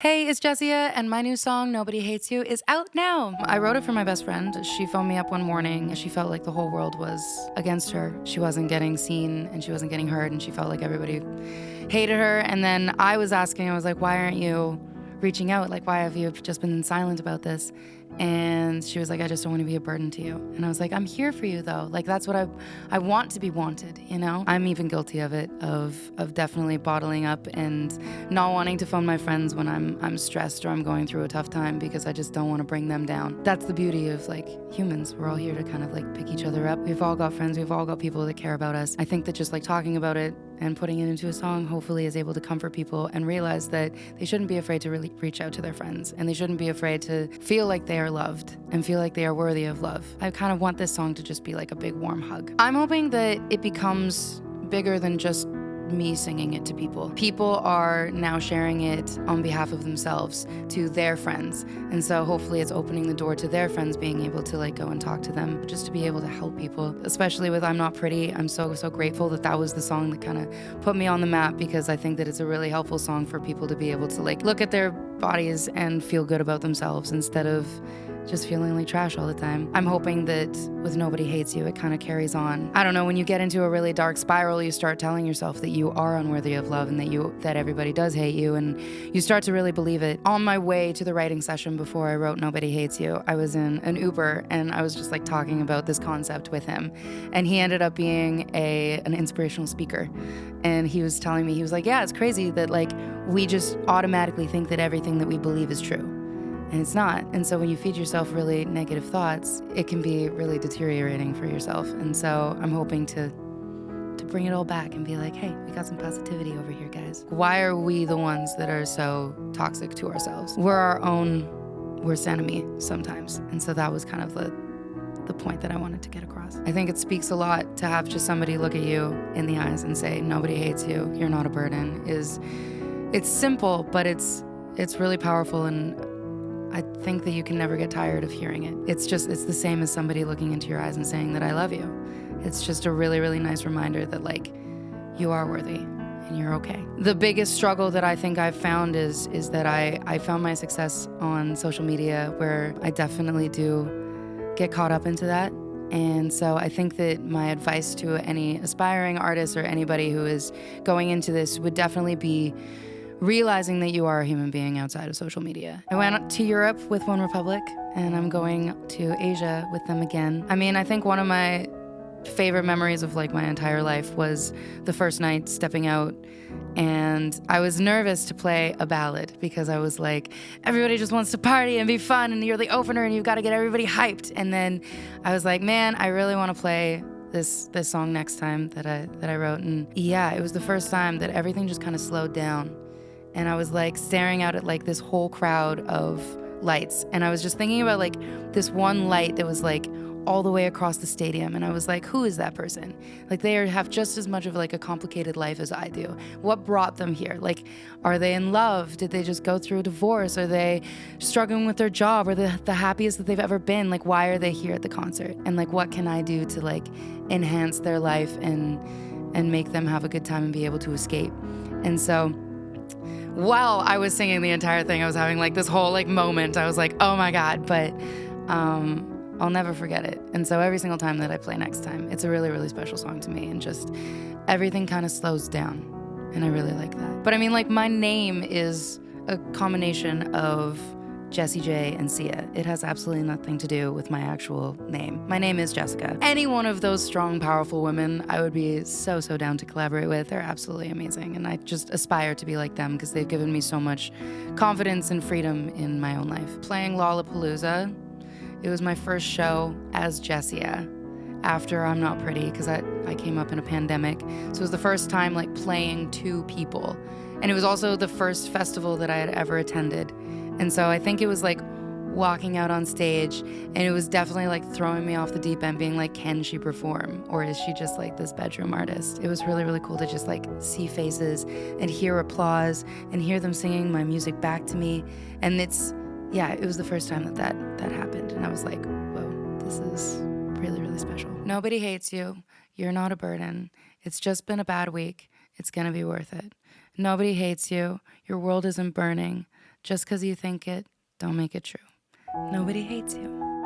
Hey, it's Jessia, and my new song, Nobody Hates You, is out now. I wrote it for my best friend. She phoned me up one morning, and she felt like the whole world was against her. She wasn't getting seen, and she wasn't getting heard, and she felt like everybody hated her. And then I was asking, I was like, why aren't you reaching out? Like, why have you just been silent about this? And she was like, I just don't want to be a burden to you. And I was like, I'm here for you though. Like, that's what I want to be wanted, you know? I'm even guilty of it, of definitely bottling up and not wanting to phone my friends when I'm stressed or I'm going through a tough time because I just don't want to bring them down. That's the beauty of like humans. We're all here to kind of like pick each other up. We've all got friends, we've all got people that care about us. I think that just like talking about it and putting it into a song hopefully is able to comfort people and realize that they shouldn't be afraid to really reach out to their friends, and they shouldn't be afraid to feel like they are loved and feel like they are worthy of love. I kind of want this song to just be like a big warm hug. I'm hoping that it becomes bigger than just me singing it to people. People are now sharing it on behalf of themselves to their friends. And so hopefully it's opening the door to their friends being able to like go and talk to them, just to be able to help people. Especially with I'm Not Pretty, I'm so grateful that that was the song that kind of put me on the map, because I think that it's a really helpful song for people to be able to like look at their bodies and feel good about themselves instead of just feeling like trash all the time. I'm hoping that with Nobody Hates You, it kind of carries on. I don't know, when you get into a really dark spiral, you start telling yourself that you are unworthy of love and that everybody does hate you, and you start to really believe it. On my way to the writing session before I wrote Nobody Hates You, I was in an Uber and I was just like talking about this concept with him, and he ended up being an inspirational speaker. And he was telling me, he was like, yeah, it's crazy that like we just automatically think that everything that we believe is true. And it's not. And so when you feed yourself really negative thoughts, it can be really deteriorating for yourself. And so I'm hoping to bring it all back and be like, hey, we got some positivity over here, guys. Why are we the ones that are so toxic to ourselves? We're our own worst enemy sometimes. And so that was kind of the point that I wanted to get across. I think it speaks a lot to have just somebody look at you in the eyes and say, nobody hates you, you're not a burden. It's simple, but it's really powerful, and I think that you can never get tired of hearing it. It's the same as somebody looking into your eyes and saying that I love you. It's just a really, really nice reminder that like you are worthy and you're okay. The biggest struggle that I think I've found is that I found my success on social media, where I definitely do get caught up into that. And so I think that my advice to any aspiring artist or anybody who is going into this would definitely be realizing that you are a human being outside of social media. I went to Europe with OneRepublic, and I'm going to Asia with them again. I mean, I think one of my favorite memories of like my entire life was the first night stepping out, and I was nervous to play a ballad because I was like, everybody just wants to party and be fun, and you're the opener and you've got to get everybody hyped. And then I was like, man, I really want to play this song next time that I wrote. And yeah, it was the first time that everything just kind of slowed down. And I was like staring out at like this whole crowd of lights. And I was just thinking about like this one light that was like all the way across the stadium. And I was like, who is that person? Like they have just as much of like a complicated life as I do. What brought them here? Like, are they in love? Did they just go through a divorce? Are they struggling with their job? Are they the happiest that they've ever been? Like, why are they here at the concert? And like, what can I do to like enhance their life and make them have a good time and be able to escape? And so while I was singing the entire thing, I was having like this whole like moment. I was like, oh my God, but I'll never forget it. And so every single time that I play next time, it's a really, really special song to me, and just everything kind of slows down, and I really like that. But I mean, like, my name is a combination of Jessie J and Sia. It has absolutely nothing to do with my actual name. My name is Jessica. Any one of those strong, powerful women I would be so down to collaborate with. They're absolutely amazing, and I just aspire to be like them because they've given me so much confidence and freedom in my own life. Playing Lollapalooza, it was my first show as Jessia after I'm Not Pretty, because I came up in a pandemic. So it was the first time like playing to people, and it was also the first festival that I had ever attended. And so I think it was like walking out on stage, and it was definitely like throwing me off the deep end, being like, can she perform? Or is she just like this bedroom artist? It was really, really cool to just like see faces and hear applause and hear them singing my music back to me. And it was the first time that happened. And I was like, whoa, this is really, really special. Nobody hates you. You're not a burden. It's just been a bad week. It's gonna be worth it. Nobody hates you. Your world isn't burning. Just 'cause you think it, don't make it true. Nobody hates you.